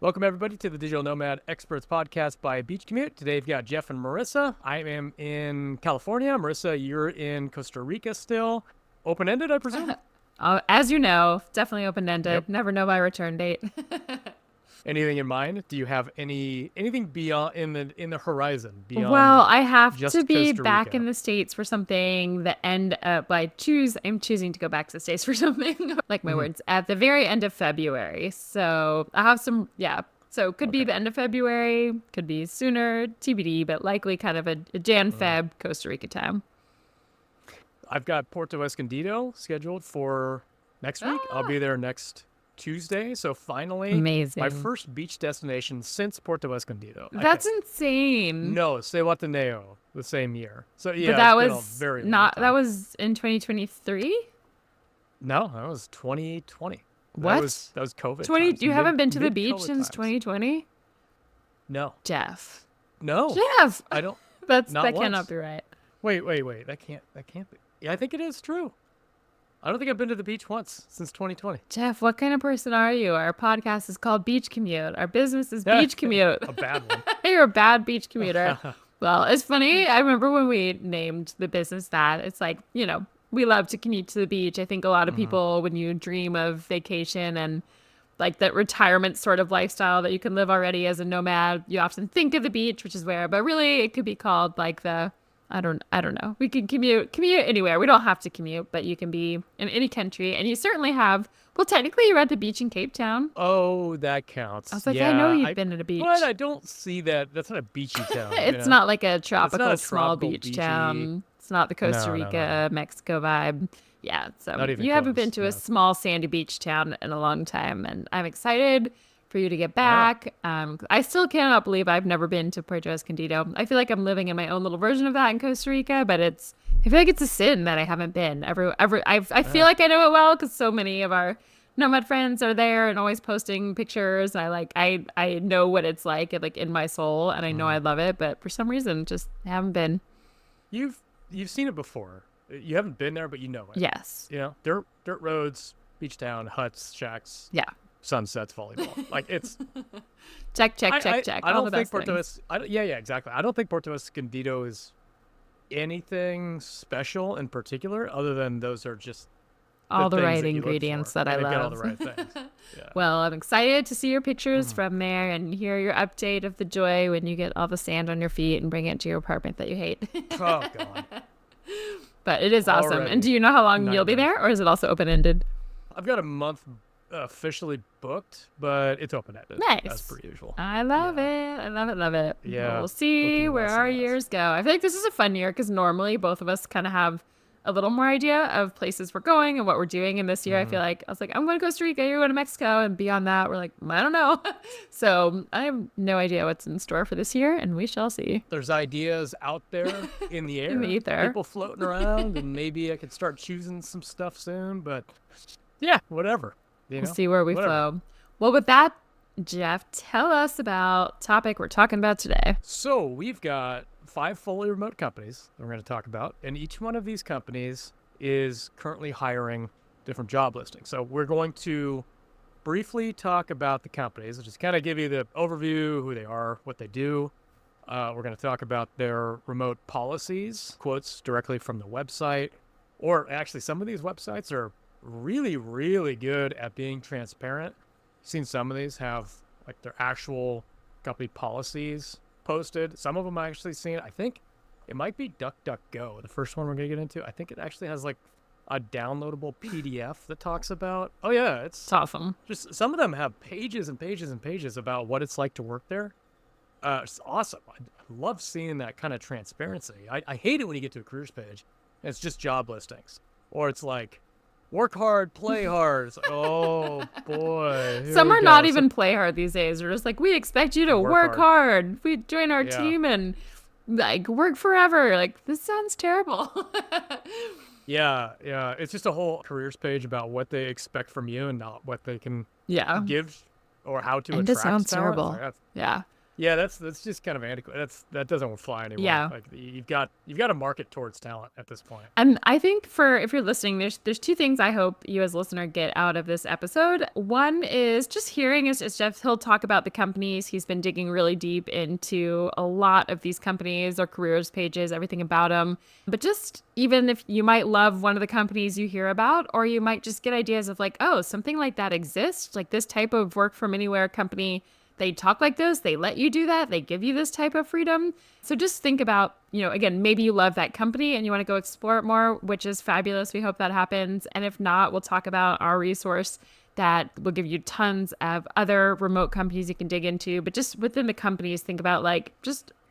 Welcome, everybody, to the Digital Nomad Experts Podcast by Beach Commute. Today, we've got Jeff and Marissa. I am in California. Marissa, you're in Costa Rica still. Open-ended, I presume? As you know, definitely open-ended. Yep. Never know my return date. Anything in mind? Do you have anything beyond in the horizon beyond? Well, I have just to be Costa back Rica? in the States for something. I'm choosing to go back to the States for something. Like my words, at the very end of February. So I have some, yeah. So it could be the end of February, could be sooner, TBD, but likely kind of a Jan-Feb Costa Rica time. I've got Puerto Escondido scheduled for next week. I'll be there next Tuesday. So finally, Amazing. my first beach destination since Puerto Escondido. That's insane. No, Cehuateneo the same year. So yeah, But that it's been a was very long not, time. that was in 2023? No, that was 2020. What? That was COVID. times. You haven't been to the Mid-COVID beach since times. 2020? No, Jeff. no, Jeff. I don't. That Not cannot once. be right. Wait. That can't be. Yeah, I think it is true. I don't think I've been to the beach once since 2020. Jeff, what kind of person are you? Our podcast is called Beach Commute. Our business is Beach Commute. A bad one. You're a bad beach commuter. Well, it's funny. I remember when we named the business that. It's like, we love to commute to the beach. I think a lot of people, when you dream of vacation and like that retirement sort of lifestyle that you can live already as a nomad, you often think of the beach, which is where, but really it could be called like I don't know. We can commute anywhere. We don't have to commute, but you can be in any country. And you certainly have, well, technically you're at the beach in Cape Town. Oh, that counts. I was like, yeah, I know you've been at a beach. But I don't see that. That's not a beachy town. It's not like a tropical small tropical beach beachy- town. It's not the Costa No. Rica, Mexico vibe. Yeah, so Not even you haven't close, been to no. a small sandy beach town in a long time, and I'm excited for you to get back. I still cannot believe I've never been to Puerto Escondido. I feel like I'm living in my own little version of that in Costa Rica, but I feel like it's a sin that I haven't been ever. I feel like I know it well because so many of our nomad friends are there and always posting pictures. And I know what it's like in my soul, and I know I love it, but for some reason just haven't been. You've seen it before. You haven't been there, but you know it. Yes. Dirt roads, beach town, huts, shacks, Yeah. sunsets, volleyball. Like it's. Check. I All don't the think best Puerto. things. Yeah, exactly. I don't think Puerto Escondido is anything special in particular, other than those are just All the things right that you look ingredients for, that I and they've got all love. the right things. Yeah. Well, I'm excited to see your pictures from there and hear your update of the joy when you get all the sand on your feet and bring it to your apartment that you hate. Oh God. But it is awesome. Already. And do you know how long you'll be Nightmares. there, or is it also open-ended? I've got a month officially booked, but it's open-ended. Nice. As per usual. I love it. I love it. Yeah, We'll see looking where less our and less. years go. I feel like this is a fun year because normally both of us kind of have a little more idea of places we're going and what we're doing. And this year, I was like, I'm going to Costa Rica, you're going to Mexico. And beyond that, we're like, I don't know. So I have no idea what's in store for this year, and we shall see. There's ideas out there in the air. In the ether. People floating around, and maybe I could start choosing some stuff soon. But yeah, whatever. We'll see where we flow. Well, with that, Jeff, tell us about the topic we're talking about today. So we've got 5 fully remote companies that we're going to talk about, and each one of these companies is currently hiring different job listings. So we're going to briefly talk about the companies, just kind of give you the overview, who they are, what they do. We're going to talk about their remote policies, quotes directly from the website, or actually some of these websites are really, really good at being transparent. Seen some of these have like their actual company policies posted. Some of them I actually seen. I think it might be DuckDuckGo, the first one we're gonna get into. I think it actually has like a downloadable PDF that talks about. Oh yeah, It's awesome. just some of them have pages and pages and pages about what it's like to work there. It's awesome. I love seeing that kind of transparency. I hate it when you get to a careers page and it's just job listings, or it's like work hard, play hard. It's like, oh boy. here Some we are not go. even play hard these days. They're just like, we expect you to Work work hard. We join our Yeah. team and like work forever. Like, this sounds terrible. Yeah. It's just a whole careers page about what they expect from you and not what they can Yeah. give or how to And it attract sounds talent. terrible. It's like, Yeah. Yeah, that's just kind of antiquated. That doesn't fly anymore. Yeah. Like you've got to market towards talent at this point. And I think for if you're listening, there's two things I hope you as a listener get out of this episode. One is just hearing as Jeff, he'll talk about the companies. He's been digging really deep into a lot of these companies, their careers pages, everything about them. But just even if you might love one of the companies you hear about, or you might just get ideas of like, oh, something like that exists, like this type of work from anywhere company. They talk like this, they let you do that, they give you this type of freedom. So just think about, again, maybe you love that company and you want to go explore it more, which is fabulous. We hope that happens. And if not, we'll talk about our resource that will give you tons of other remote companies you can dig into. But just within the companies, think about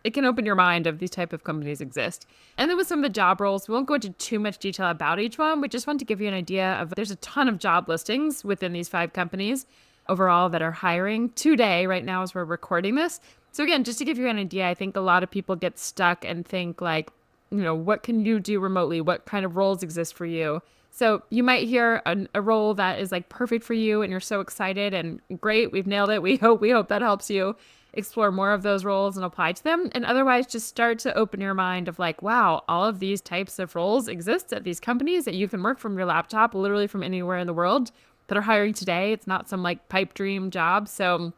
it can open your mind of these type of companies exist. And then with some of the job roles, we won't go into too much detail about each one. We just want to give you an idea of there's a ton of job listings within these 5 companies overall that are hiring today, right now as we're recording this. So again, just to give you an idea, I think a lot of people get stuck and think like, what can you do remotely? What kind of roles exist for you? So you might hear a role that is like perfect for you and you're so excited and great, we've nailed it. We hope that helps you explore more of those roles and apply to them. And otherwise just start to open your mind of like, wow, all of these types of roles exist at these companies that you can work from your laptop, literally from anywhere in the world, that are hiring today. It's not some like pipe dream job. So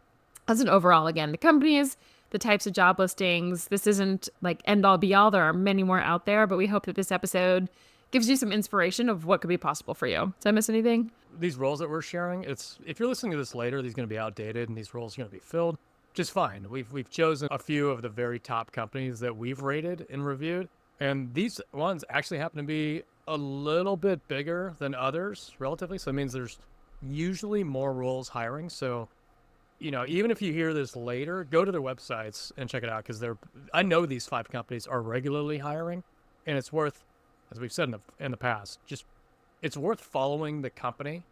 as an overall, again, the companies, the types of job listings, this isn't like end all be all. There are many more out there, but we hope that this episode gives you some inspiration of what could be possible for you. Did I miss anything? These roles that we're sharing, if you're listening to this later, these are going to be outdated and these roles are going to be filled. Just fine. We've chosen a few of the very top companies that we've rated and reviewed. And these ones actually happen to be a little bit bigger than others relatively. So it means there's usually more roles hiring. So, even if you hear this later, go to their websites and check it out because I know these 5 companies are regularly hiring, and it's worth, as we've said in the past, it's worth following the company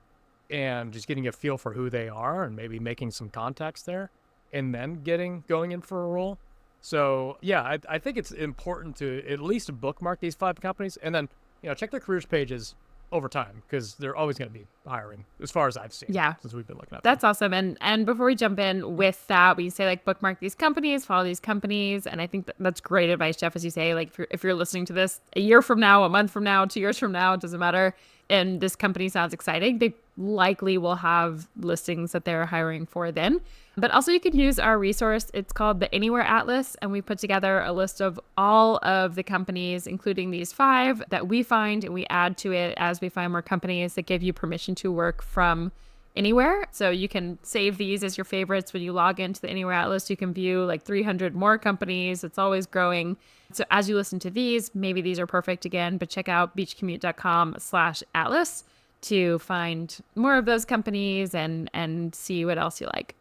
and just getting a feel for who they are and maybe making some contacts there and then going in for a role. So yeah, I think it's important to at least bookmark these 5 companies and then, check their careers pages over time because they're always going to be hiring as far as I've seen. Yeah. Since we've been looking at That's awesome. And before we jump in with that, we say like bookmark these companies, follow these companies. And I think that's great advice, Jeff, as you say, like if you're listening to this a year from now, a month from now, 2 years from now, it doesn't matter. And this company sounds exciting. They likely will have listings that they're hiring for then. But also you can use our resource. It's called the Anywhere Atlas. And we put together a list of all of the companies, including these 5 that we find, and we add to it as we find more companies that give you permission to work from anywhere. So you can save these as your favorites. When you log into the Anywhere Atlas, you can view like 300 more companies. It's always growing. So as you listen to these, maybe these are perfect again, but check out beachcommute.com/atlas to find more of those companies and see what else you like.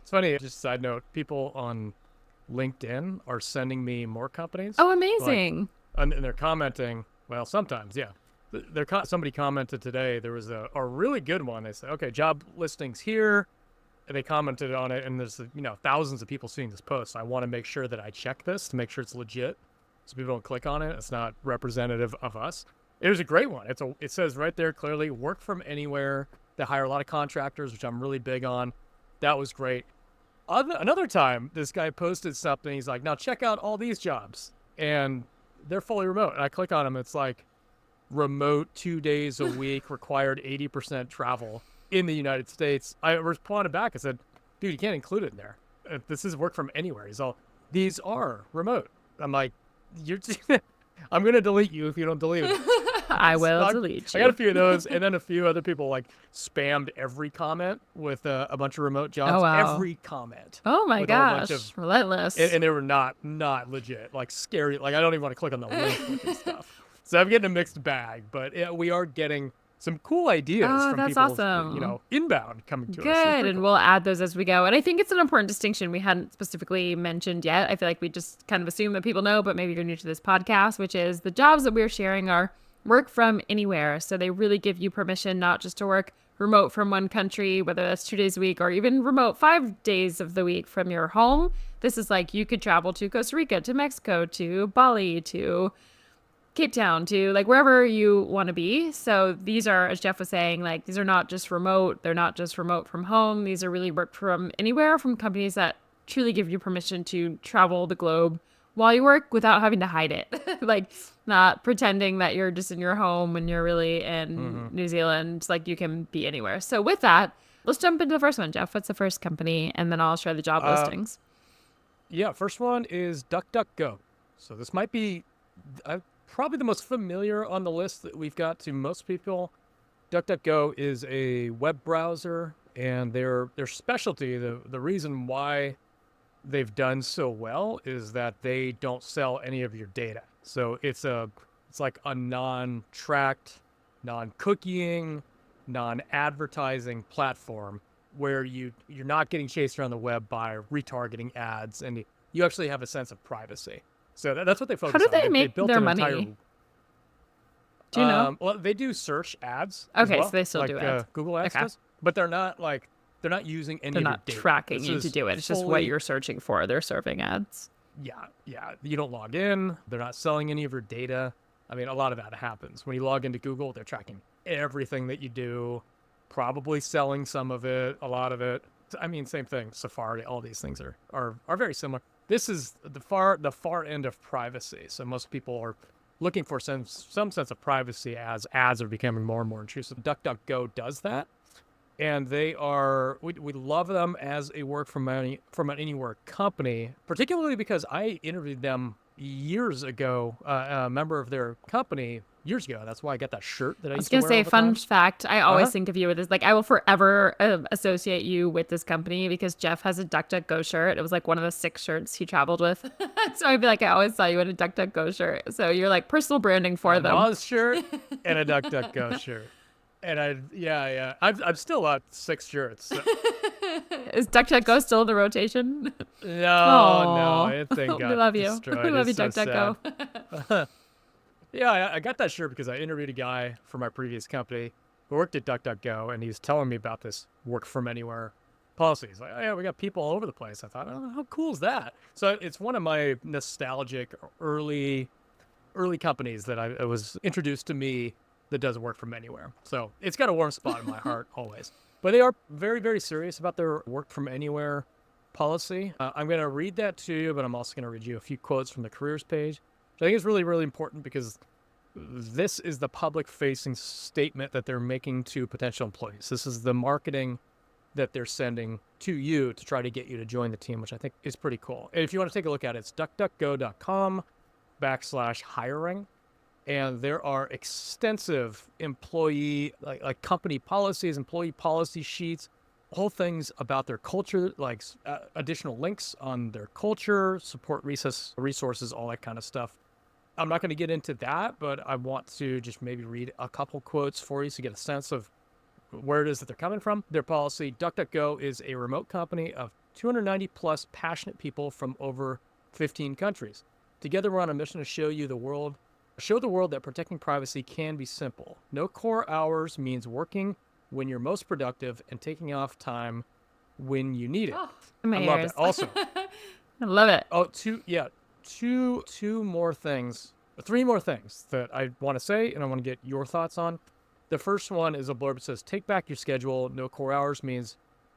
It's funny, just a side note, people on LinkedIn are sending me more companies. Oh, amazing. And they're commenting, well, sometimes, yeah. Somebody commented today, there was a really good one. They said, okay, job listings here. And they commented on it, and there's, thousands of people seeing this post. I want to make sure that I check this to make sure it's legit so people don't click on it. It's not representative of us. It was a great one. It says right there clearly, work from anywhere. They hire a lot of contractors, which I'm really big on. That was great. Another time, this guy posted something. He's like, now check out all these jobs. And they're fully remote. And I click on them. It's like remote 2 days a week, required 80% travel in the United States. I responded back. I said, dude, you can't include it in there. This is work from anywhere. These are remote. I'm like, I'm going to delete you if you don't delete it. I will delete you. I got a few of those, and then a few other people like spammed every comment with a bunch of remote jobs. Oh, wow. Every comment. Oh my gosh, relentless. And they were not legit, like scary. Like I don't even want to click on the link with this stuff. So I'm getting a mixed bag, but we are getting some cool ideas from that's people, awesome. Inbound coming to us. Good, and cool. we'll add those as we go. And I think it's an important distinction we hadn't specifically mentioned yet. I feel like we just kind of assume that people know, but maybe you're new to this podcast, which is the jobs that we're sharing are work from anywhere. So they really give you permission not just to work remote from one country, whether that's 2 days a week or even remote 5 days of the week from your home. This is like you could travel to Costa Rica, to Mexico, to Bali, to Cape Town, to like wherever you want to be. So these are, as Jeff was saying, these are not just remote. They're not just remote from home. These are really work from anywhere from companies that truly give you permission to travel the globe while you work without having to hide it. Like not pretending that you're just in your home when you're really in New Zealand. Like you can be anywhere. So with that, let's jump into the first one, Jeff. What's the first company? And then I'll share the job listings. Yeah, first one is DuckDuckGo. So this might be probably the most familiar on the list that we've got to most people. DuckDuckGo is a web browser, and their specialty, the reason why they've done so well is that they don't sell any of your data. So it's like a non-tracked, non-cookieing, non-advertising platform where you're not getting chased around the web by retargeting ads, and you actually have a sense of privacy. So that's what they focus on. How do they make built their an money? entire, do you know? Well, they do search ads. Okay, as well, so they still do ads. Google Ads Okay. does, but they're not using any They're of your not data. tracking This you is to do it. It's just what you're searching for. They're serving ads. Yeah. You don't log in. They're not selling any of your data. I mean, a lot of that happens. When you log into Google, they're tracking everything that you do, probably selling some of it, a lot of it. I mean, same thing. Safari, all these things are very similar. This is the far end of privacy. So most people are looking for some sense of privacy as ads are becoming more and more intrusive. DuckDuckGo does that. And we love them as a work from anywhere company, particularly because I interviewed them years ago, a member of their company years ago. That's why I got that shirt that I used to wear. I was going to say, fun fact, I always think of you with this. Like, I will forever associate you with this company because Jeff has a DuckDuckGo shirt. It was like one of the 6 shirts he traveled with. So I'd be like, I always saw you in a DuckDuckGo shirt. So you're like personal branding for them. A Moz shirt and a DuckDuckGo shirt. And I've still got 6 shirts. So. Is DuckDuckGo still in the rotation? No, it thing got we love you. destroyed. We love you, It's so DuckDuckGo. Yeah, I got that shirt because I interviewed a guy from my previous company who worked at DuckDuckGo, and he was telling me about this work from anywhere policy. He's like, oh, yeah, we got people all over the place. I thought, oh, how cool is that? So it's one of my nostalgic early companies that it was introduced to me that does work from anywhere. So it's got a warm spot in my heart always. But they are very, very serious about their work from anywhere policy. I'm going to read that to you, but I'm also going to read you a few quotes from the careers page. I think it's really, really important because this is the public-facing statement that they're making to potential employees. This is the marketing that they're sending to you to try to get you to join the team, which I think is pretty cool. And if you want to take a look at it, it's duckduckgo.com/hiring. And there are extensive employee, like company policies, employee policy sheets, whole things about their culture, like additional links on their culture, support resources, all that kind of stuff. I'm not going to get into that, but I want to just maybe read a couple quotes for you to get a sense of where it is that they're coming from. Their policy: DuckDuckGo is a remote company of 290 plus passionate people from over 15 countries. Together, we're on a mission to show the world that protecting privacy can be simple. No core hours means working when you're most productive and taking off time when you need it. Oh, I love that. Also, I love it. Oh, three more things that I want to say, and I want to get your thoughts on. The first one is a blurb that says, take back your schedule. No core hours means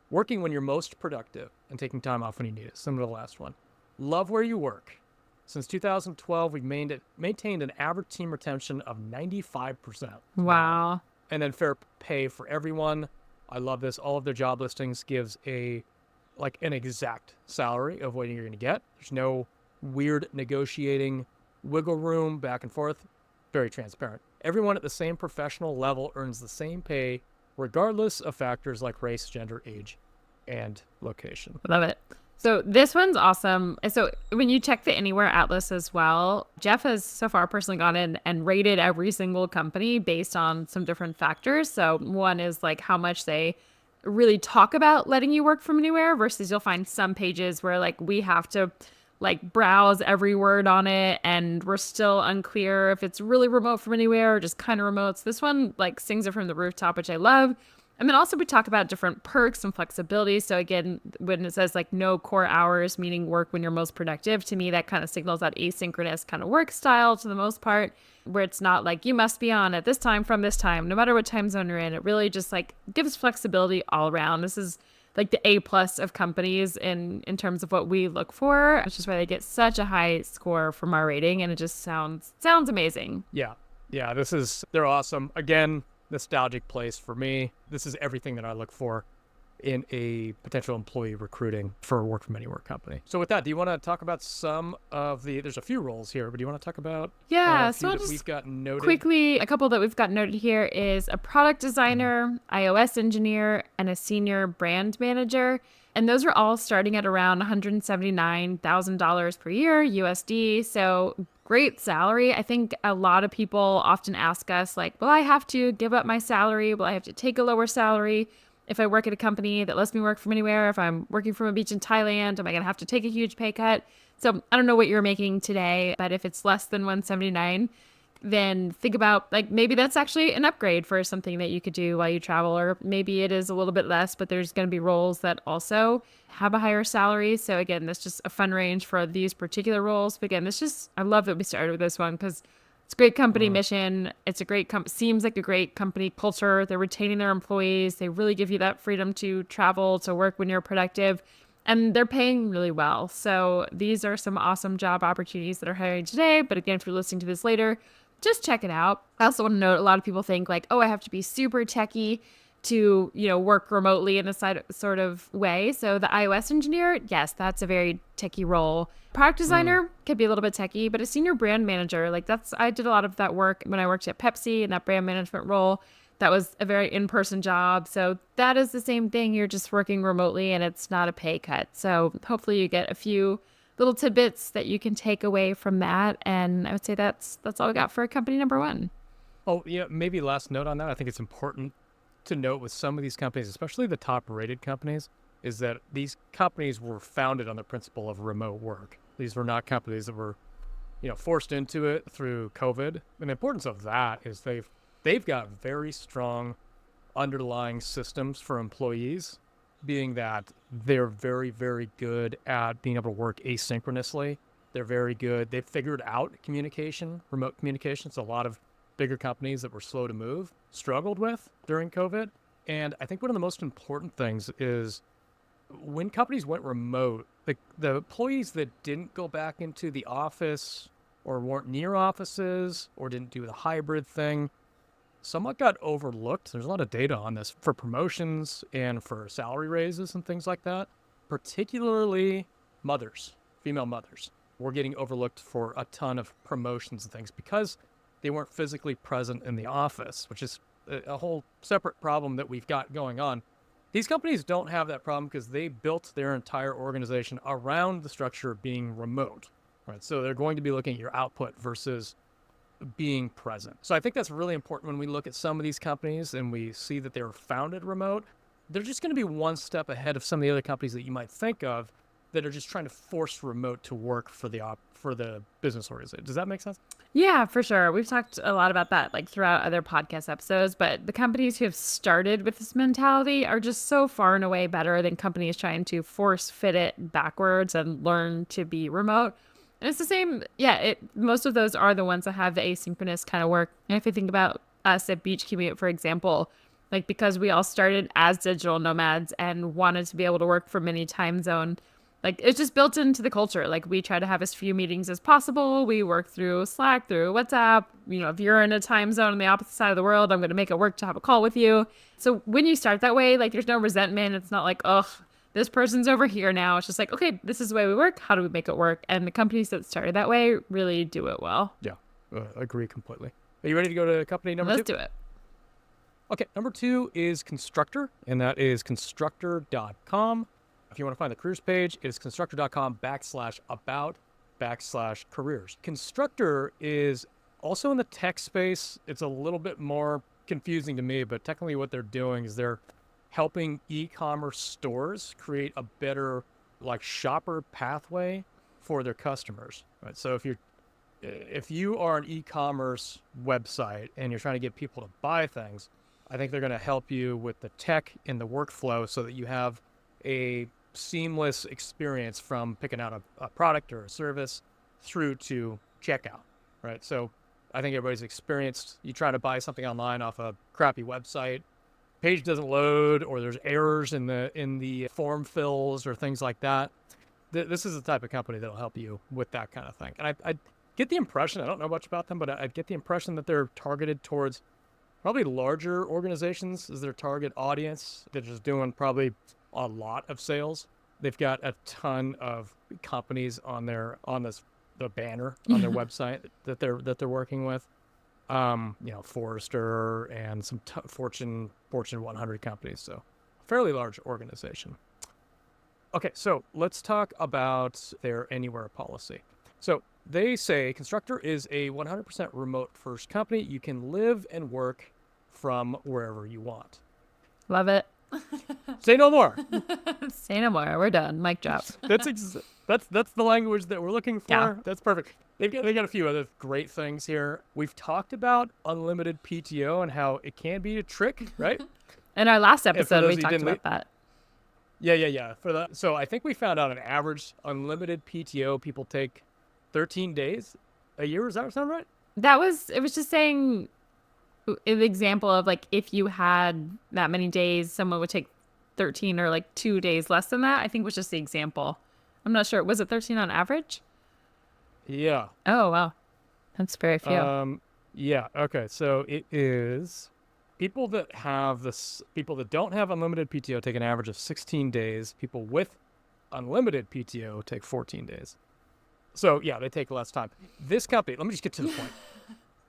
working when you're most productive and taking time off when you need it. Similar to the last one. Love where you work. Since 2012, we've maintained an average team retention of 95%. Wow. And then fair pay for everyone. I love this. All of their job listings gives an exact salary of what you're going to get. There's no weird negotiating wiggle room back and forth. Very transparent. Everyone at the same professional level earns the same pay, regardless of factors like race, gender, age, and location. Love it. So this one's awesome. So when you check the Anywhere Atlas as well, Jeff has so far personally gone in and rated every single company based on some different factors. So one is like how much they really talk about letting you work from anywhere versus you'll find some pages where like we have to like browse every word on it and we're still unclear if it's really remote from anywhere or just kind of remote. So this one like sings it from the rooftop, which I love. And then also we talk about different perks and flexibility. So again, when it says like no core hours, meaning work when you're most productive, to me, that kind of signals that asynchronous kind of work style to the most part, where it's not like you must be on at this time from this time, no matter what time zone you're in. It really just like gives flexibility all around. This is like the A plus of companies in terms of what we look for, which is why they get such a high score from our rating. And it just sounds amazing. Yeah. Yeah. They're awesome. Again, nostalgic place for me. This is everything that I look for in a potential employee recruiting for a work from anywhere company. So with that, do you want to talk about there's a few roles here, but do you want to talk about Yeah, a few so I'll that we've got noted? quickly, a couple that we've got noted here is a product designer, iOS engineer, and a senior brand manager. And those are all starting at around $179,000 per year USD. So great salary. I think a lot of people often ask us like, will I have to give up my salary? Will I have to take a lower salary if I work at a company that lets me work from anywhere? If I'm working from a beach in Thailand, am I going to have to take a huge pay cut? So I don't know what you're making today, but if it's less than 179, then think about like maybe that's actually an upgrade for something that you could do while you travel, or maybe it is a little bit less, but there's going to be roles that also have a higher salary. So again, that's just a fun range for these particular roles. But again, I love that we started with this one because it's a great company mission. It's a great seems like a great company culture. They're retaining their employees. They really give you that freedom to travel, to work when you're productive, and they're paying really well. So these are some awesome job opportunities that are hiring today. But again, if you're listening to this later, just check it out. I also want to note a lot of people think like, oh, I have to be super techie to, work remotely in a sort of way. So the iOS engineer, yes, that's a very techie role. Product designer could be a little bit techie, but a senior brand manager, I did a lot of that work when I worked at Pepsi in that brand management role. That was a very in-person job. So that is the same thing. You're just working remotely and it's not a pay cut. So hopefully you get a few little tidbits that you can take away from that. And I would say that's all we got for company number one. Oh, yeah. Maybe last note on that. I think it's important to note with some of these companies, especially the top rated companies, is that these companies were founded on the principle of remote work. These were not companies that were, forced into it through COVID. And the importance of that is they've got very strong underlying systems for employees, being that they're very, very good at being able to work asynchronously. They're very good. They've figured out communication, remote communication. So a lot of bigger companies that were slow to move struggled with during COVID. And I think one of the most important things is when companies went remote, the employees that didn't go back into the office or weren't near offices or didn't do the hybrid thing somewhat got overlooked. There's a lot of data on this for promotions and for salary raises and things like that. Particularly female mothers, were getting overlooked for a ton of promotions and things because they weren't physically present in the office, which is a whole separate problem that we've got going on. These companies don't have that problem because they built their entire organization around the structure of being remote, right? So they're going to be looking at your output versus being present. So I think that's really important when we look at some of these companies and we see that they were founded remote. They're just going to be one step ahead of some of the other companies that you might think of that are just trying to force remote to work for the business organization. Does that make sense? Yeah, for sure. We've talked a lot about that throughout other podcast episodes, but the companies who have started with this mentality are just so far and away better than companies trying to force fit it backwards and learn to be remote. And it's the same. Yeah, most of those are the ones that have the asynchronous kind of work. And if you think about us at Beach Commute, for example, because we all started as digital nomads and wanted to be able to work from any time zone, it's just built into the culture. We try to have as few meetings as possible. We work through Slack, through WhatsApp. If you're in a time zone on the opposite side of the world, I'm going to make it work to have a call with you. So when you start that way, there's no resentment. It's not like, oh, this person's over here now. It's just okay, this is the way we work. How do we make it work? And the companies that started that way really do it well. Yeah, agree completely. Are you ready to go to company number 2? Let's do it. Okay, number 2 is Constructor, and that is Constructor.com. If you want to find the careers page, it is constructor.com/about/careers. Constructor is also in the tech space. It's a little bit more confusing to me, but technically what they're doing is they're helping e-commerce stores create a better shopper pathway for their customers. Right? So if you are an e-commerce website and you're trying to get people to buy things, I think they're going to help you with the tech and the workflow so that you have a seamless experience from picking out a product or a service through to checkout, right? So I think everybody's experienced you trying to buy something online off a crappy website, page doesn't load or there's errors in the form fills or things like that, this is the type of company that'll help you with that kind of thing. And I get the impression, I don't know much about them, but I get the impression that they're targeted towards probably larger organizations as their target audience. They're just doing probably a lot of sales. They've got a ton of companies on the banner on their website that they're working with. Forrester and some Fortune 100 companies. So fairly large organization. Okay, so let's talk about their anywhere policy. So they say Constructor is a 100% remote first company. You can live and work from wherever you want. Love it. Say no more. Say no more. We're done. Mic drop. That's the language that we're looking for. Yeah. That's perfect. They got a few other great things here. We've talked about unlimited PTO and how it can be a trick, right? In our last episode, we talked about that. Yeah. So I think we found out an average unlimited PTO people take 13 days a year. Does that sound right? It was just saying an example of like if you had that many days, someone would take 13 or like 2 days less than that. I think was just the example. I'm not sure. Was it 13 on average? Yeah. Oh, wow. That's very few. Yeah. Okay. So it is people that don't have unlimited PTO take an average of 16 days. People with unlimited PTO take 14 days. So yeah, they take less time. This company, let me just get to the point.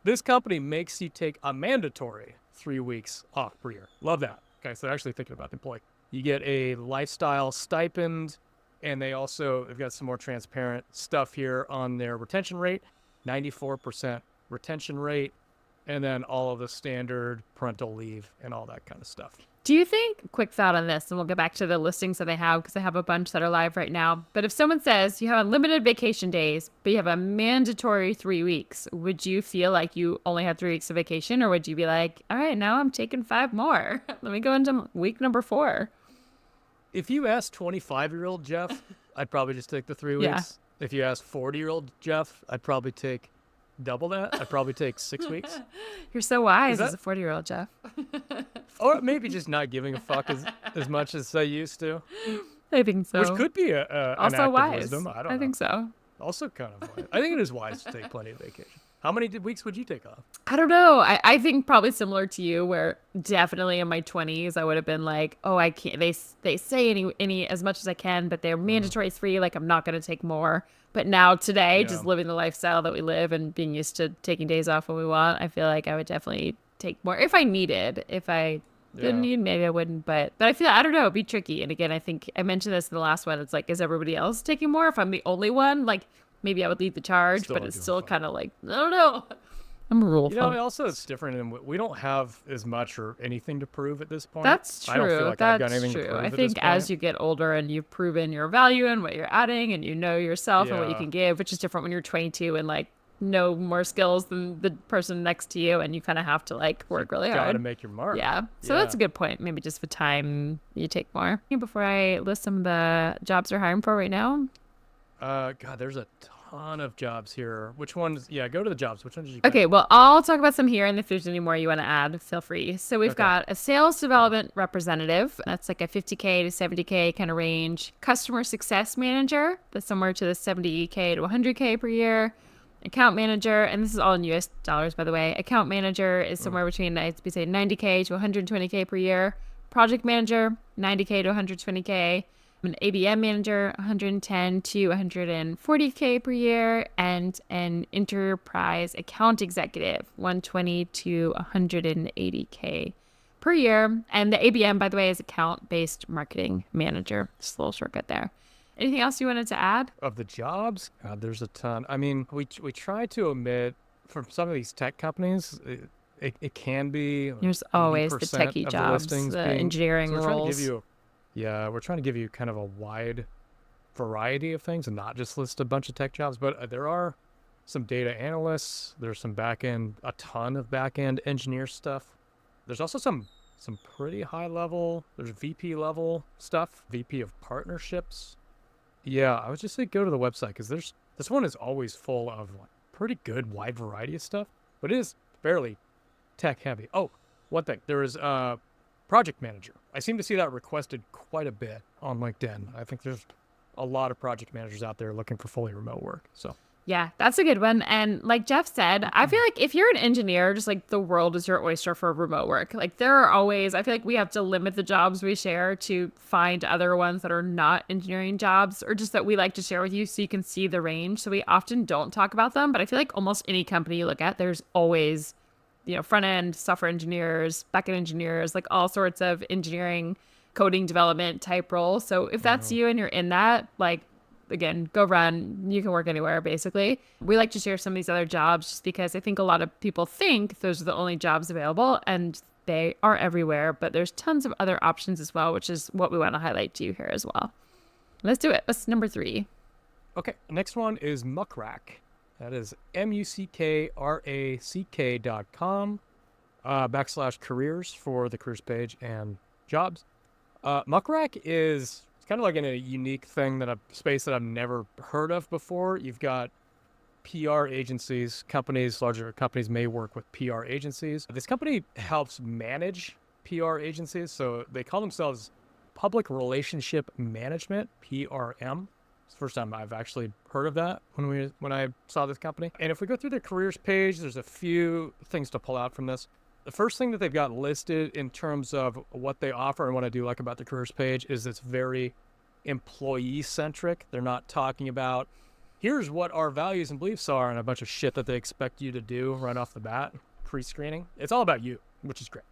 This company makes you take a mandatory 3 weeks off per year. Love that. Okay. So they're actually thinking about the employee. You get a lifestyle stipend. And they've got some more transparent stuff here on their retention rate, 94% retention rate, and then all of the standard parental leave and all that kind of stuff. Do you think, quick thought on this, and we'll get back to the listings that they have because they have a bunch that are live right now. But if someone says you have unlimited vacation days, but you have a mandatory 3 weeks, would you feel like you only had 3 weeks of vacation? Or would you be like, all right, now I'm taking 5 more. Let me go into week number 4. If you ask 25-year-old Jeff, I'd probably just take the 3 weeks. Yeah. If you ask 40-year-old Jeff, I'd probably take double that. I'd probably take 6 weeks. You're so wise as a 40-year-old Jeff. Or maybe just not giving a fuck as much as I used to. I think so. Which could be an also act of wise. wisdom. I don't know. I think so. Also kind of wise. I think it is wise to take plenty of vacation. How many weeks would you take off? I don't know. I think probably similar to you, where definitely in my 20s, I would have been like, oh, I can't. They say any as much as I can, but they're mandatory 3. Like, I'm not going to take more. But now today, just living the lifestyle that we live and being used to taking days off when we want, I feel like I would definitely take more if I needed. If I didn't need, maybe I wouldn't. But I feel, I don't know, it'd be tricky. And again, I think I mentioned this in the last one. It's like, is everybody else taking more? If I'm the only one, like, maybe I would lead the charge, but it's still kind of like, I don't know. I'm a rule. Also it's different, and we don't have as much or anything to prove at this point. That's true. I don't feel like I've got anything to prove I at think this as point. you get older and you've proven your value and what you're adding, and you know yourself and what you can give, which is different when you're 22 and like know more skills than the person next to you, and you kind of have to like work really hard. Got to make your mark. Yeah. So that's a good point. Maybe just for time, you take more. Before I list some of the jobs they're hiring for right now. God, there's a ton of jobs here. Which ones? Yeah, go to the jobs. Which ones did you pick? Okay, well, I'll talk about some here, and if there's any more you want to add, feel free. So we've got a sales development representative. That's like a 50K to 70K kind of range. Customer success manager. That's somewhere to the 70K to 100K per year. Account manager, and this is all in US dollars, by the way. Account manager is somewhere between, I'd say, 90K to 120K per year. Project manager, 90K to 120K. An ABM manager, 110 to 140K per year, and an enterprise account executive, 120 to 180K per year. And the ABM, by the way, is account-based marketing manager. Just a little shortcut there. Anything else you wanted to add? Of the jobs? God, there's a ton. I mean, we try to omit from some of these tech companies. It can be. There's always the techie jobs, the engineering roles. We're trying to give you kind of a wide variety of things and not just list a bunch of tech jobs. But there are some data analysts. There's some a ton of back-end engineer stuff. There's also some pretty high level. There's VP level stuff, VP of partnerships. Yeah, I would just say go to the website because this one is always full of like pretty good wide variety of stuff, but it is fairly tech heavy. Oh, one thing, there is project manager. I seem to see that requested quite a bit on LinkedIn. I think there's a lot of project managers out there looking for fully remote work. So Yeah, that's a good one. And like Jeff said, I feel like if you're an engineer, just like the world is your oyster for remote work. Like there are always, I feel like we have to limit the jobs we share to find other ones that are not engineering jobs or just that we like to share with you so you can see the range. So we often don't talk about them, but I feel like almost any company you look at, there's always, front end software engineers, back end engineers, like all sorts of engineering, coding development type roles. So if that's you and you're in that, like, again, go run. You can work anywhere, basically. We like to share some of these other jobs just because I think a lot of people think those are the only jobs available, and they are everywhere. But there's tons of other options as well, which is what we want to highlight to you here as well. Let's do it. What's number 3? Okay, next one is Muckrack. That is muckrack.com /careers for the careers page and jobs. Muckrack is kind of like in a unique thing space that I've never heard of before. You've got PR agencies, larger companies may work with PR agencies. This company helps manage PR agencies. So they call themselves Public Relationship Management, PRM. It's the first time I've actually heard of that when I saw this company. And if we go through their careers page, there's a few things to pull out from this. The first thing that they've got listed in terms of what they offer and what I do like about the careers page is it's very employee-centric. They're not talking about, here's what our values and beliefs are and a bunch of shit that they expect you to do right off the bat, pre-screening. It's all about you, which is great.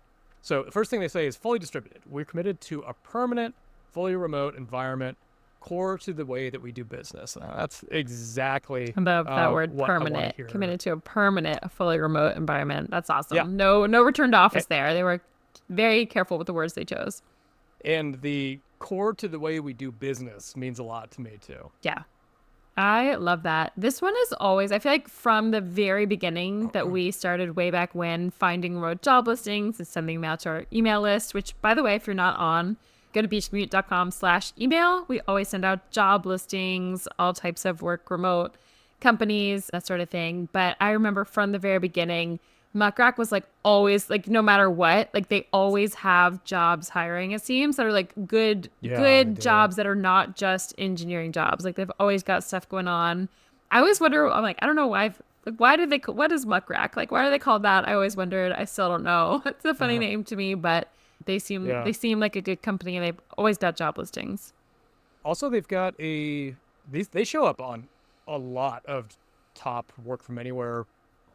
So the first thing they say is fully distributed. We're committed to a permanent, fully remote environment core to the way that we do business. That's exactly I love that word, what permanent. Committed to a permanent, fully remote environment. That's awesome. Yeah. No return to office there. They were very careful with the words they chose. And the core to the way we do business means a lot to me too. Yeah. I love that. This one is always, I feel like from the very beginning that we started way back when, finding remote job listings and sending them out to our email list, which, by the way, if you're not on, go to beachcommute.com/email. We always send out job listings, all types of work remote, companies, that sort of thing. But I remember from the very beginning, Muckrack was like always, like no matter what, like they always have jobs hiring, it seems, that are like good jobs that are not just engineering jobs. Like they've always got stuff going on. I always wonder, I'm like, I don't know why, what is Muckrack? Like, why are they called that? I always wondered. I still don't know. It's a funny name to me, but they seem like a good company, and they've always got job listings. Also, they've got they show up on a lot of top work from anywhere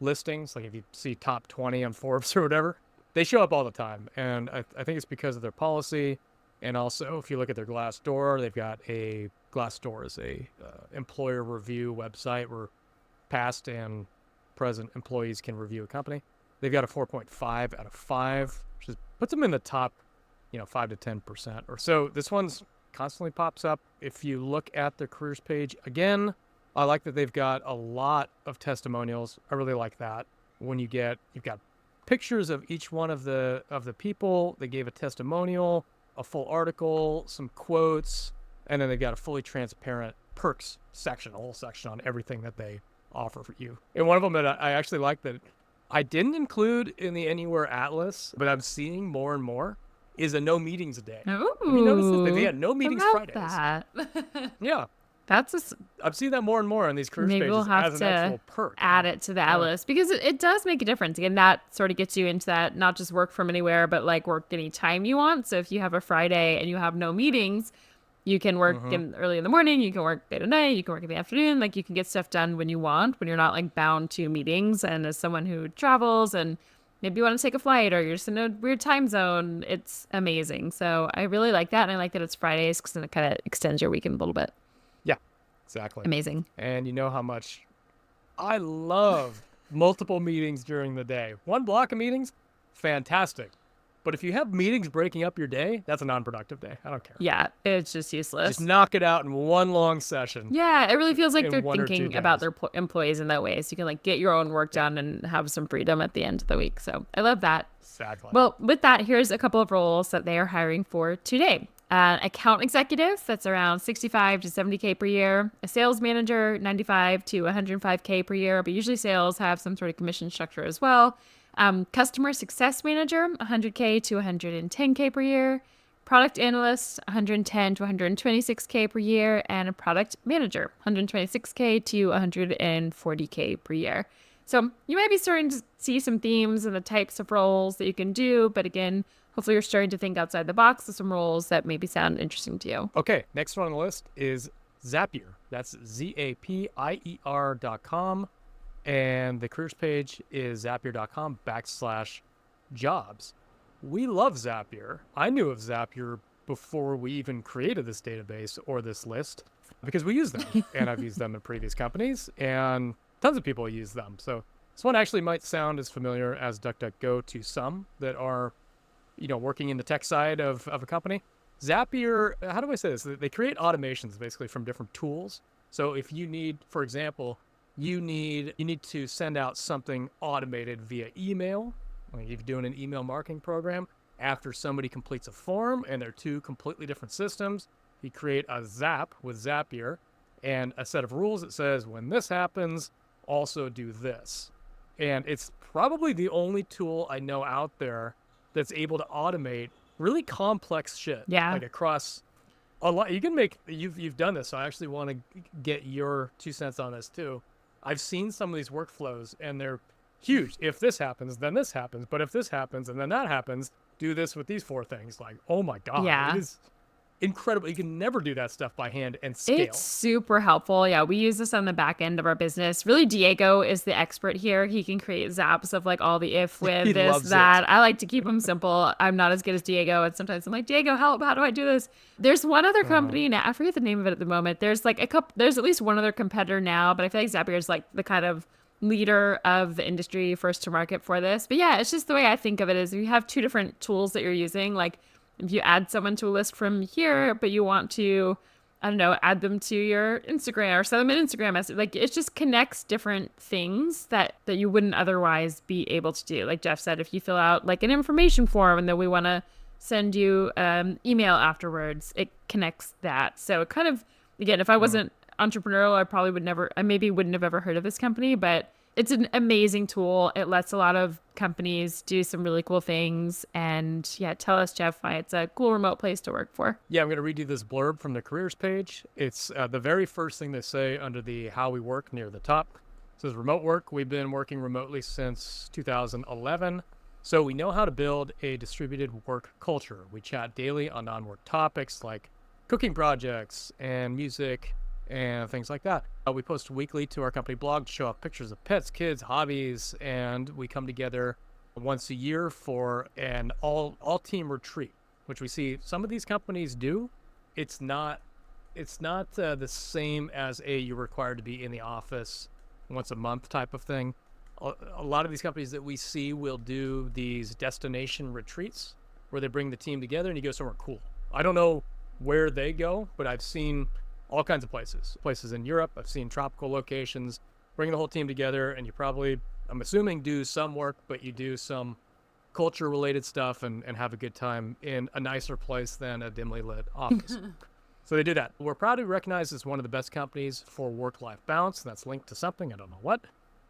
listings. Like if you see top 20 on Forbes or whatever, they show up all the time. And I think it's because of their policy. And also, if you look at their Glassdoor, they've got Glassdoor is a employer review website where past and present employees can review a company. They've got a 4.5 out of 5, which puts them in the top, 5 to 10% or so. This one's constantly pops up. If you look at their careers page again, I like that they've got a lot of testimonials. I really like that. When you've got pictures of each one of the people. They gave a testimonial, a full article, some quotes, and then they've got a fully transparent perks section, a whole section on everything that they offer for you. And one of them that I actually like that I didn't include in the Anywhere Atlas, but I'm seeing more and more, is a no meetings a day. Ooh, have you noticed this? They had no meetings Fridays. That. Yeah. I'm seeing that more and more on these careers Maybe pages we'll have as an actual perk. Add it to the Atlas because it does make a difference. Again, that sort of gets you into that, not just work from anywhere, but like work any time you want. So if you have a Friday and you have no meetings, you can work early in the morning, you can work late at night, you can work in the afternoon. Like you can get stuff done when you want, when you're not like bound to meetings. And as someone who travels and maybe you want to take a flight or you're just in a weird time zone, it's amazing. So I really like that. And I like that it's Fridays because then it kind of extends your weekend a little bit. Yeah, exactly. Amazing. And you know how much I love multiple meetings during the day. One block of meetings, fantastic. But if you have meetings breaking up your day, that's a non-productive day. I don't care. Yeah, it's just useless. Just knock it out in one long session. Yeah, it really feels like they're thinking about their employees in that way. So you can like get your own work done and have some freedom at the end of the week. So I love that. Exactly. Well, with that, here's a couple of roles that they are hiring for today. Account executive, that's around 65 to 70K per year. A sales manager, 95 to 105K per year. But usually sales have some sort of commission structure as well. Customer success manager, 100K to 110K per year. Product analyst, 110 to 126K per year. And a product manager, 126K to 140K per year. So you might be starting to see some themes in the types of roles that you can do. But again, hopefully you're starting to think outside the box of some roles that maybe sound interesting to you. Okay, next one on the list is Zapier. That's Zapier.com. And the careers page is zapier.com/jobs. We love Zapier. I knew of Zapier before we even created this database or this list because we use them. And I've used them in previous companies, and tons of people use them. So this one actually might sound as familiar as DuckDuckGo to some that are, working in the tech side of a company. Zapier, how do I say this? They create automations basically from different tools. So if you need, for example, you need to send out something automated via email. Like if you're doing an email marketing program, after somebody completes a form and they're two completely different systems, you create a Zap with Zapier and a set of rules that says when this happens, also do this. And it's probably the only tool I know out there that's able to automate really complex shit. Yeah. Like across a lot. You can make, you've done this, so I actually want to get your 2 cents on this too. I've seen some of these workflows and they're huge. If this happens, then this happens. But if this happens and then that happens, do this with these 4 things. Like, oh my God. Yeah. It is incredible. You can never do that stuff by hand and scale. It's super helpful. Yeah, we use this on the back end of our business. Really, Diego is the expert here. He can create zaps of like all the if, with, He this, loves that. it. I like to keep them simple. I'm not as good as Diego. And sometimes I'm like, Diego, help. How do I do this? There's one other company now. I forget the name of it at the moment. There's like there's at least one other competitor now, but I feel like Zapier is like the kind of leader of the industry, first to market for this. But yeah, it's just the way I think of it is you have 2 different tools that you're using. Like if you add someone to a list from here, but you want to, I don't know, add them to your Instagram or send them an Instagram message. Like it just connects different things that you wouldn't otherwise be able to do. Like Jeff said, if you fill out like an information form and then we want to send you email afterwards, it connects that. So it kind of, again, if I wasn't entrepreneurial, I maybe wouldn't have ever heard of this company, but it's an amazing tool. It lets a lot of companies do some really cool things. And yeah, tell us, Jeff, why it's a cool remote place to work for. Yeah, I'm going to read you this blurb from the careers page. It's the very first thing they say under the how we work near the top. It says remote work. We've been working remotely since 2011. So we know how to build a distributed work culture. We chat daily on non-work topics like cooking projects and music and things like that. We post weekly to our company blog to show off pictures of pets, kids, hobbies, and we come together once a year for an all-team retreat, which we see some of these companies do. It's not the same as you're required to be in the office once a month type of thing. A lot of these companies that we see will do these destination retreats where they bring the team together and you go somewhere cool. I don't know where they go, but I've seen all kinds of places in Europe. I've seen tropical locations, bring the whole team together, and you probably, I'm assuming, do some work, but you do some culture related stuff and have a good time in a nicer place than a dimly lit office. So they do that. We're proud to be recognized as one of the best companies for work-life balance. That's linked to something, I don't know what.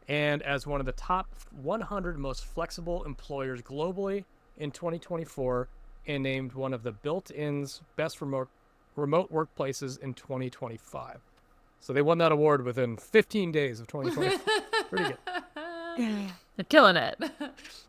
And as one of the top 100 most flexible employers globally in 2024, and named one of the Built-in's best remote workplaces in 2025. So they won that award within 15 days of 2024. Pretty good. They're killing it.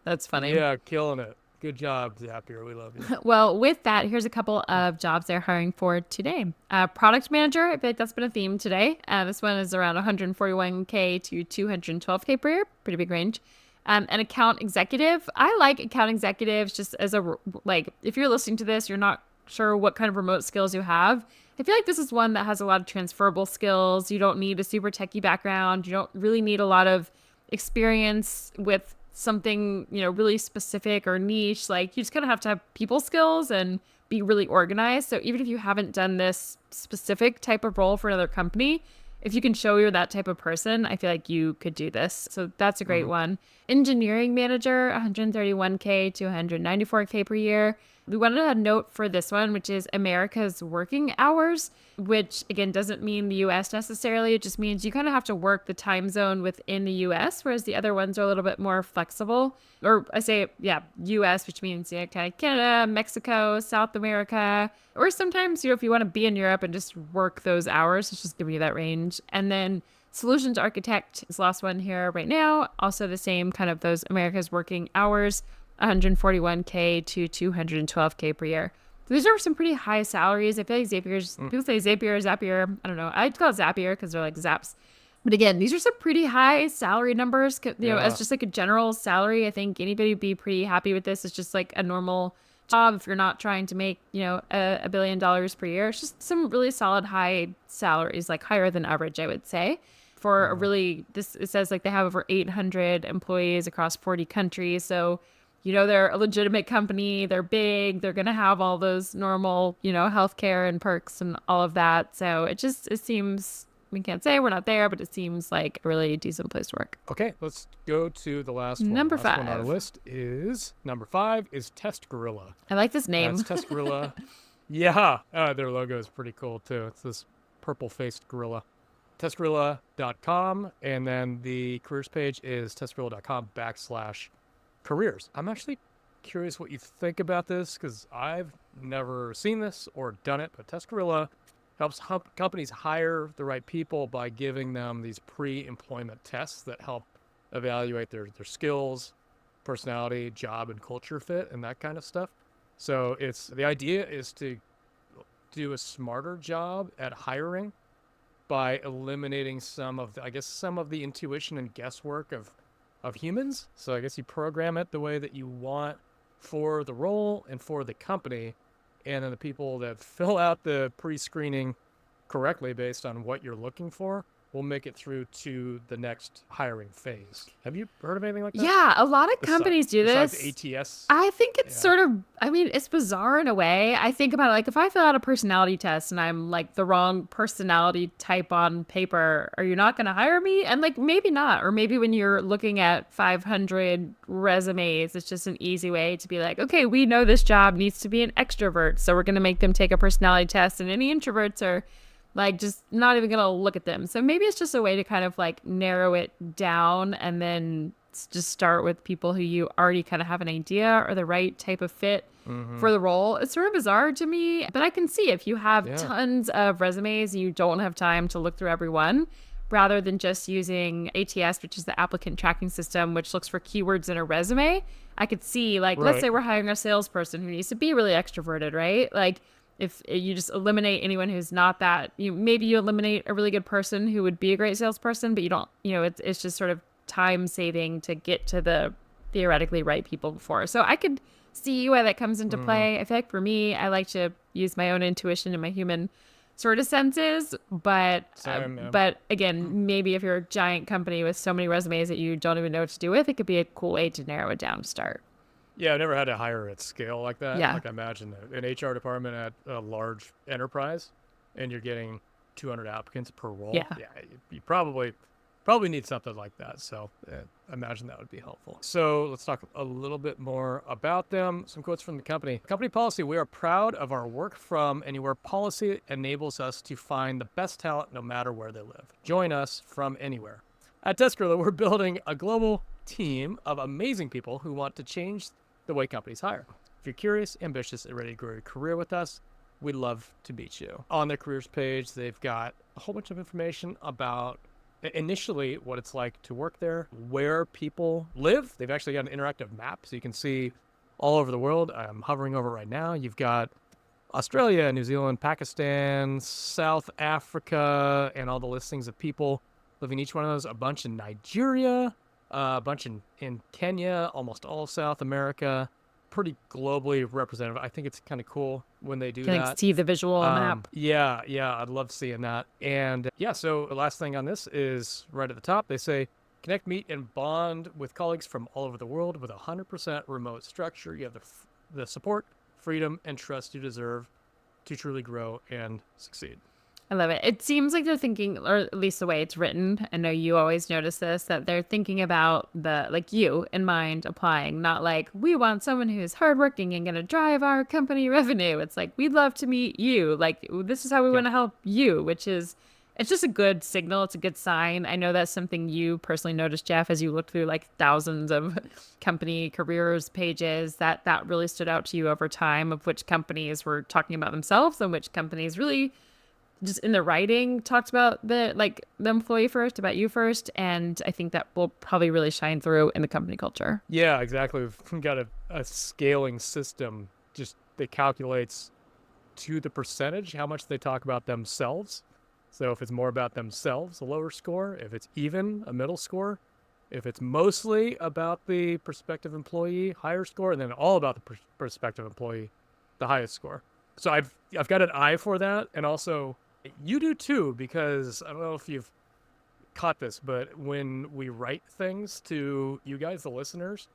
That's funny. Yeah, killing it. Good job, Zapier. We love you. Well, with that, here's a couple of jobs they're hiring for today. Product manager. I feel like that's been a theme today. This one is around 141K to 212K per year. Pretty big range. An account executive. I like account executives just as if you're listening to this, you're not sure what kind of remote skills you have. I feel like this is one that has a lot of transferable skills. You don't need a super techie background. You don't really need a lot of experience with something, really specific or niche. Like you just kind of have to have people skills and be really organized. So even if you haven't done this specific type of role for another company, if you can show you're that type of person, I feel like you could do this. So that's a great one. Engineering manager, 131K to 194K per year. We wanted a note for this one, which is America's working hours, which again doesn't mean the US necessarily. It just means you kind of have to work the time zone within the US, whereas the other ones are a little bit more flexible. Or I say, yeah, US, which means kind of Canada, Mexico, South America, or sometimes, if you want to be in Europe and just work those hours, it's just giving you that range. And then Solutions Architect is the last one here right now. Also the same kind of those America's working hours. 141K to 212K per year. So these are some pretty high salaries. I feel like people say Zapier. I don't know. I'd call it Zapier because they're like Zaps. But again, these are some pretty high salary numbers. As just like a general salary, I think anybody would be pretty happy with this. It's just like a normal job if you're not trying to make, $1 billion per year. It's just some really solid high salaries, like higher than average, I would say. For a really, it says like they have over 800 employees across 40 countries. So they're a legitimate company. They're big. They're going to have all those normal, healthcare and perks and all of that. So it seems, we can't say we're not there, but it seems like a really decent place to work. Okay, let's go to the last one. Number 5 on our list is number 5 is Test Gorilla. I like this name. That's Test Gorilla. Yeah, their logo is pretty cool too. It's this purple-faced gorilla. TestGorilla.com, and then the careers page is testgorilla.com/careers. I'm actually curious what you think about this because I've never seen this or done it, but Test Gorilla helps companies hire the right people by giving them these pre-employment tests that help evaluate their skills, personality, job and culture fit, and that kind of stuff. So the idea is to do a smarter job at hiring by eliminating some of the intuition and guesswork of humans. So I guess you program it the way that you want for the role and for the company, and then the people that fill out the pre-screening correctly based on what you're looking for will make it through to the next hiring phase. Have you heard of anything like that? Yeah, a lot of companies do this. Besides ATS? I think it's it's bizarre in a way. I think about it like if I fill out a personality test and I'm like the wrong personality type on paper, are you not going to hire me? And like maybe not. Or maybe when you're looking at 500 resumes, it's just an easy way to be like, okay, we know this job needs to be an extrovert, so we're going to make them take a personality test, and any introverts are like just not even gonna look at them. So maybe it's just a way to kind of like narrow it down and then just start with people who you already kind of have an idea are the right type of fit for the role. It's sort of bizarre to me, but I can see if you have tons of resumes and you don't have time to look through everyone, rather than just using ATS, which is the applicant tracking system, which looks for keywords in a resume. I could see like, let's say we're hiring a salesperson who needs to be really extroverted, right? Like, if you just eliminate anyone who's not that, maybe you eliminate a really good person who would be a great salesperson, but you don't, it's just sort of time saving to get to the theoretically right people before. So I could see why that comes into play. I feel like for me, I like to use my own intuition and my human sort of senses, but again, maybe if you're a giant company with so many resumes that you don't even know what to do with, it could be a cool way to narrow it down to start. Yeah, I've never had to hire at scale like that. Yeah. Like I imagine an HR department at a large enterprise and you're getting 200 applicants per role. Yeah, you probably need something like that. So I imagine that would be helpful. So let's talk a little bit more about them. Some quotes from the company. Company policy: we are proud of our work from anywhere policy enables us to find the best talent no matter where they live. Join us from anywhere. At Test Gorilla, we're building a global team of amazing people who want to change the way companies hire. If you're curious, ambitious, and ready to grow your career with us, we'd love to meet you. On their careers page, they've got a whole bunch of information about initially what it's like to work there, where people live. They've actually got an interactive map so you can see all over the world. I'm hovering over right now. You've got Australia, New Zealand, Pakistan, South Africa, and all the listings of people living in each one of those. A bunch in Nigeria, a bunch in Kenya, almost all of South America. Pretty globally representative. I think it's kind of cool when they do that. Can see the visual on the map. Yeah, I'd love seeing that. And so the last thing on this is right at the top. They say, connect, meet, and bond with colleagues from all over the world with a 100% remote structure. You have the support, freedom, and trust you deserve to truly grow and succeed. I love it. It seems like they're thinking, or at least the way it's written, I know you always notice this, that they're thinking about the, like you in mind applying, not like, we want someone who's hardworking and going to drive our company revenue. It's like, we'd love to meet you. Like, this is how we Yep. want to help you, which is, it's just a good signal. It's a good sign. I know that's something you personally noticed, Jeff, as you looked through like thousands of company careers pages, that really stood out to you over time of which companies were talking about themselves and which companies really just in the writing talked about the employee first, about you first. And I think that will probably really shine through in the company culture. Yeah, exactly. We've got a scaling system just that calculates to the percentage how much they talk about themselves. So if it's more about themselves, a lower score. If it's even, a middle score. If it's mostly about the prospective employee, higher score, and then all about the prospective employee, the highest score. So I've got an eye for that, and also you do too, because I don't know if you've caught this, but when we write things to you guys, the listeners,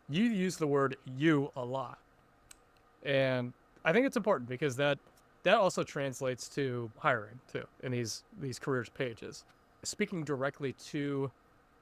you use the word "you" a lot, and I think it's important because that also translates to hiring too in these careers pages, speaking directly to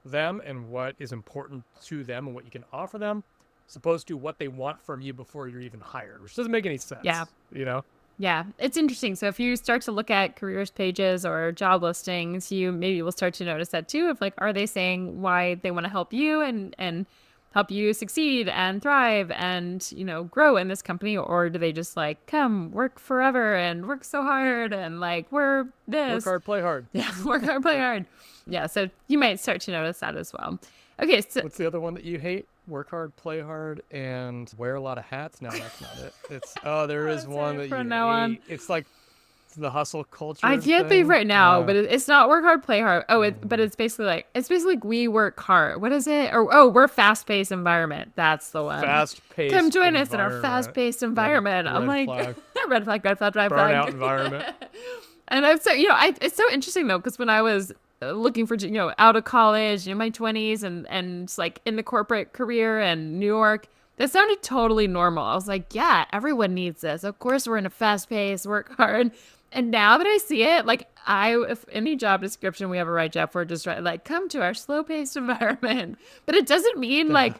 them and what is important to them and what you can offer them, as opposed to what they want from you before you're even hired, which doesn't make any sense. Yeah. You know? Yeah, it's interesting. So if you start to look at careers pages or job listings, you maybe will start to notice that too. Of like, are they saying why they want to help you and help you succeed and thrive and grow in this company, or do they just like come work forever and work so hard and like we're Work this? hard, play hard. Yeah, work hard, play hard. Yeah, so you might start to notice that as well. Okay, so What's the other one that you hate? Work hard, play hard, and wear a lot of hats. No, that's not it. It's there is That's one it that from you now on. hate. It's like the hustle culture I can't think thing. right now, but it's not work hard, play hard. Oh, but it's basically like we work hard. What is it? Or we're fast paced environment. That's the one. Fast-paced Come join us in our environment. fast paced Red, environment. I'm red like flag. red flag, red flag, red Burnout flag. environment. And I'm so it's so interesting though because when I was looking for out of college, in my 20s, and like in the corporate career and New York. That sounded totally normal. I was like, yeah, everyone needs this. Of course, we're in a fast pace, work hard. And now that I see it, like if any job description we ever write, Jeff, we're just like, come to our slow paced environment. But it doesn't mean like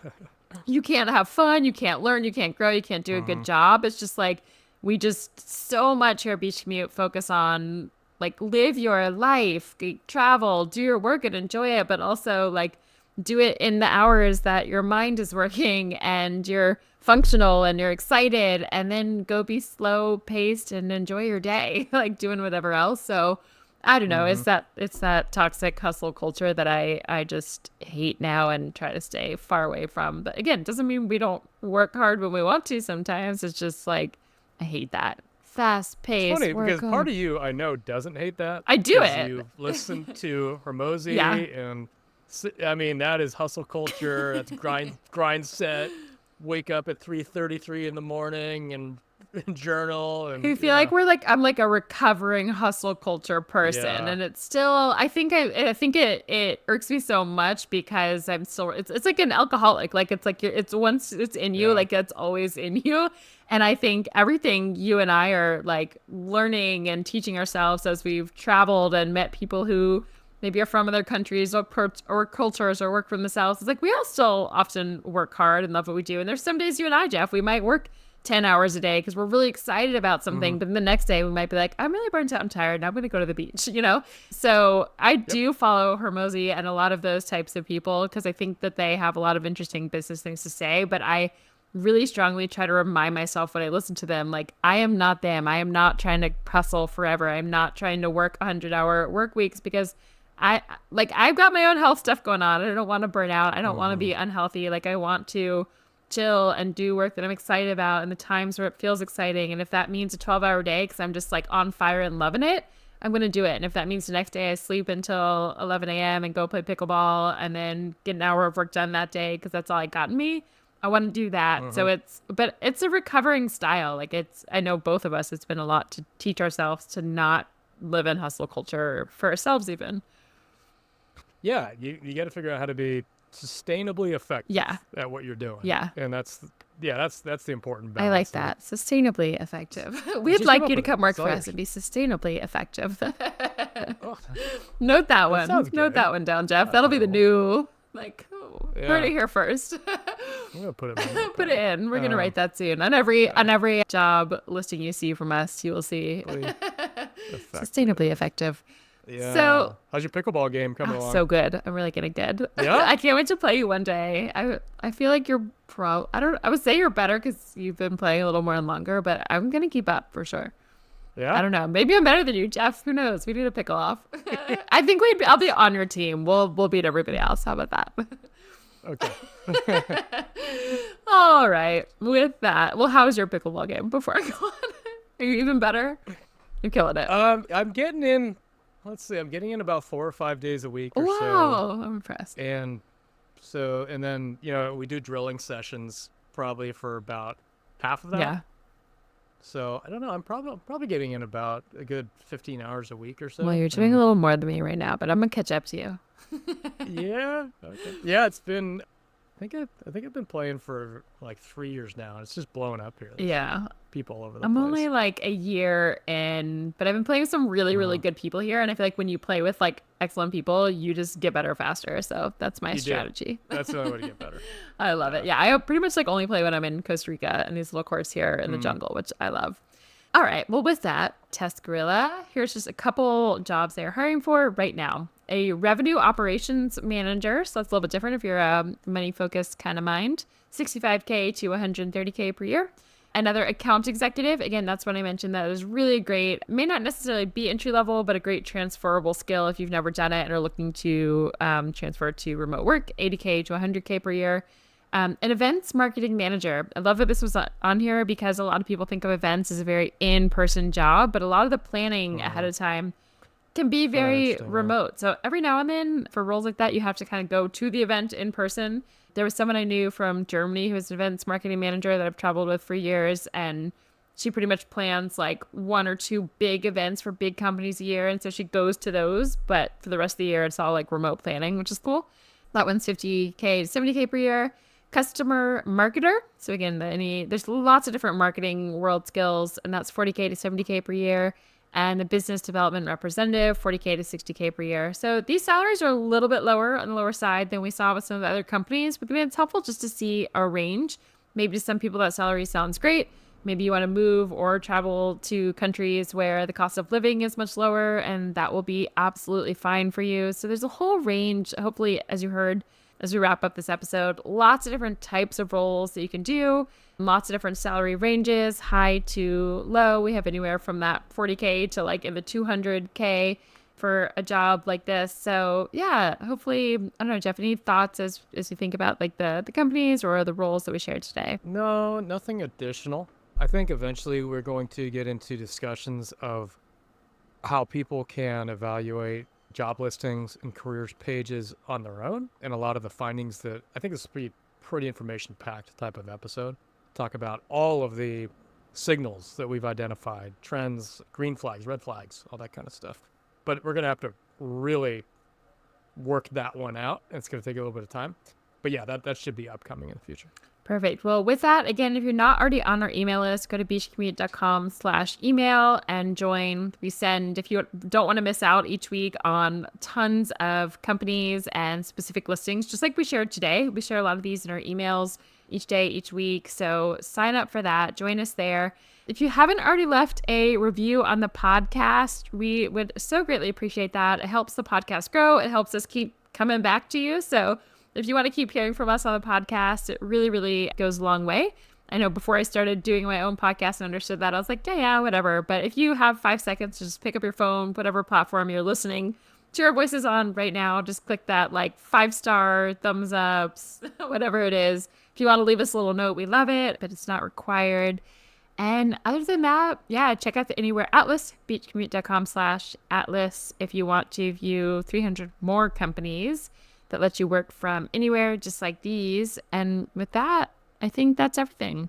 you can't have fun, you can't learn, you can't grow, you can't do a good job. It's just like we just so much here at Beach Commute focus on like live your life, travel, do your work and enjoy it, but also like do it in the hours that your mind is working and you're functional and you're excited, and then go be slow paced and enjoy your day, like doing whatever else. So I don't know. It's that toxic hustle culture that I just hate now and try to stay far away from. But again, it doesn't mean we don't work hard when we want to sometimes. It's just like, I hate that. Fast paced. It's funny because part of you I know doesn't hate that. I do 'cause it. You listen to Hermosi Yeah. and I mean that is hustle culture. That's grind set. Wake up at 3:33 in the morning and journal and I feel like I'm like a recovering hustle culture person, Yeah. and it's still I think it irks me so much because I'm still it's like an alcoholic, like it's like it's once it's in you, Yeah. like it's always in you. And I think everything you and I are like learning and teaching ourselves as we've traveled and met people who maybe are from other countries or cultures or work from the South. It's like we all still often work hard and love what we do. And there's some days you and I, Jeff, we might work 10 hours a day because we're really excited about something. But then the next day we might be like, I'm really burnt out and tired and I'm going to go to the beach, So I do follow Hermosi and a lot of those types of people because I think that they have a lot of interesting business things to say. But I really strongly try to remind myself when I listen to them, like, I am not them. I am not trying to hustle forever. I'm not trying to work 100-hour work weeks because I've got my own health stuff going on. I don't want to burn out. I don't want to be unhealthy. Like I want to chill and do work that I'm excited about and the times where it feels exciting. And if that means a 12-hour day because I'm just like on fire and loving it, I'm going to do it. And if that means the next day I sleep until 11 a.m. and go play pickleball and then get an hour of work done that day because that's all I got in me, I want to do that. So but it's a recovering style. Like I know both of us, it's been a lot to teach ourselves to not live in hustle culture for ourselves even. Yeah, you got to figure out how to be sustainably effective Yeah. at what you're doing. Yeah. And that's Yeah, that's the important I like balance. that. Sustainably effective. We'd Just like come you up to with it. come work It's all for us yours. and be sustainably effective. Oh, Note that that one. sounds Note good. that one down, Jeff. That's That'll be the horrible. new, like, oh, heard it Yeah, here first. I'm gonna put it in my Put it notepad. in. We're gonna write that soon. On every job listing you see from us, you will see Really sustainably effective. effective. So Yeah. How's your pickleball game coming along? so good. I'm really getting good. Yeah. I can't wait to play you one day. I feel like you're I would say you're better because you've been playing a little more and longer, but I'm gonna keep up for sure. I Yeah. don't know. Maybe I'm better than you, Jeff. Who knows? We need a pickle off. I think I'll be on your team. We'll beat everybody else. How about that? Okay. All right. With that, well, how's your pickleball game before I go on? Are you even better? You're killing it. I'm getting in. Let's see. I'm getting in about 4 or 5 days a week or so, Wow. I'm impressed. and and then we do drilling sessions probably for about half of that. Yeah. So I don't know. I'm probably getting in about a good 15 hours a week or Well, so. you're doing a And little more than me right now, but I'm gonna catch up to you. yeah, okay. Yeah. It's been. I think I've been playing for like 3 years now. And it's just blowing up here. There's Yeah. people all over the I'm place. only like a year in, but I've been playing with some really, really good people here. And I feel like when you play with like excellent people, you just get better faster. So that's my You do. strategy. That's the only way to get better. I love it. Yeah. I pretty much like only play when I'm in Costa Rica and these little courts here in the jungle, which I love. All right. Well, with that, Test Gorilla, here's just a couple jobs they're hiring for right now. A revenue operations manager. So that's a little bit different if you're a money focused kind of mind. 65K to 130K per year. Another account executive. Again, that's what I mentioned. That is really great. May not necessarily be entry level, but a great transferable skill if you've never done it and are looking to transfer to remote work. 80K to 100K per year. An events marketing manager. I love that this was on here because a lot of people think of events as a very in-person job, but a lot of the planning ahead of time can be very interesting, yeah. remote. So every now and then for roles like that, you have to kind of go to the event in person. There was someone I knew from Germany who was an events marketing manager that I've traveled with for years, and she pretty much plans like 1 or 2 big events for big companies a year, and so she goes to those, but for the rest of the year it's all like remote planning, which is cool. That one's 50K to 70K per year. Customer marketer. So again, there's lots of different marketing world skills, and that's 40K to 70K per year. And a business development representative, 40K to 60K per year. So these salaries are a little bit lower on the lower side than we saw with some of the other companies, but I mean, it's helpful just to see a range. Maybe to some people that salary sounds great. Maybe you want to move or travel to countries where the cost of living is much lower, and that will be absolutely fine for you. So there's a whole range, hopefully, as you heard, as we wrap up this episode, lots of different types of roles that you can do, lots of different salary ranges, high to low. We have anywhere from that 40K to like in the 200K for a job like this. So yeah, hopefully, I don't know, Jeff, any thoughts as you think about like the companies or the roles that we shared today? No, nothing additional. I think eventually we're going to get into discussions of how people can evaluate job listings and careers pages on their own, and a lot of the findings that I think this is pretty information packed type of episode. Talk about all of the signals that we've identified, trends, green flags, red flags, all that kind of stuff. But we're going to have to really work that one out. It's going to take a little bit of time. But yeah, that should be upcoming in the future. Perfect. Well, with that, again, if you're not already on our email list, go to beachcommute.com/email and join. We send, if you don't want to miss out each week on tons of companies and specific listings, just like we shared today. We share a lot of these in our emails each day, each week. So sign up for that. Join us there. If you haven't already left a review on the podcast, we would so greatly appreciate that. It helps the podcast grow. It helps us keep coming back to you. So if you want to keep hearing from us on the podcast, it really, really goes a long way. I know before I started doing my own podcast and understood that, I was like, yeah, whatever. But if you have 5 seconds to just pick up your phone, whatever platform you're listening to our voices on right now, just click that like 5-star thumbs ups, whatever it is. If you want to leave us a little note, we love it, but it's not required. And other than that, yeah, check out the Anywhere Atlas, beachcommute.com/atlas, if you want to view 300 more companies that lets you work from anywhere, just like these. And with that, I think that's everything.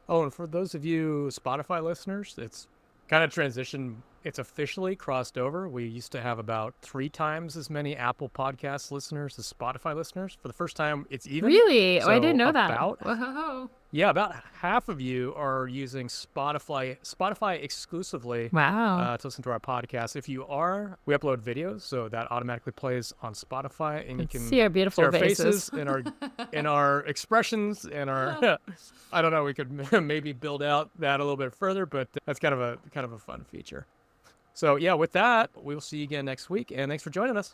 Oh, and for those of you Spotify listeners, it's kind of transitioned. It's officially crossed over. We used to have about 3 times as many Apple Podcast listeners as Spotify listeners. For the first time, it's even. Really? So I didn't know that. about, Whoa. Yeah, about half of you are using Spotify exclusively Wow. to listen to our podcast. If you are, we upload videos, so that automatically plays on Spotify, and you Let's can see our see beautiful our faces. faces and our expressions and our. I don't know. We could maybe build out that a little bit further, but that's kind of a fun feature. So yeah, with that, we'll see you again next week, and thanks for joining us.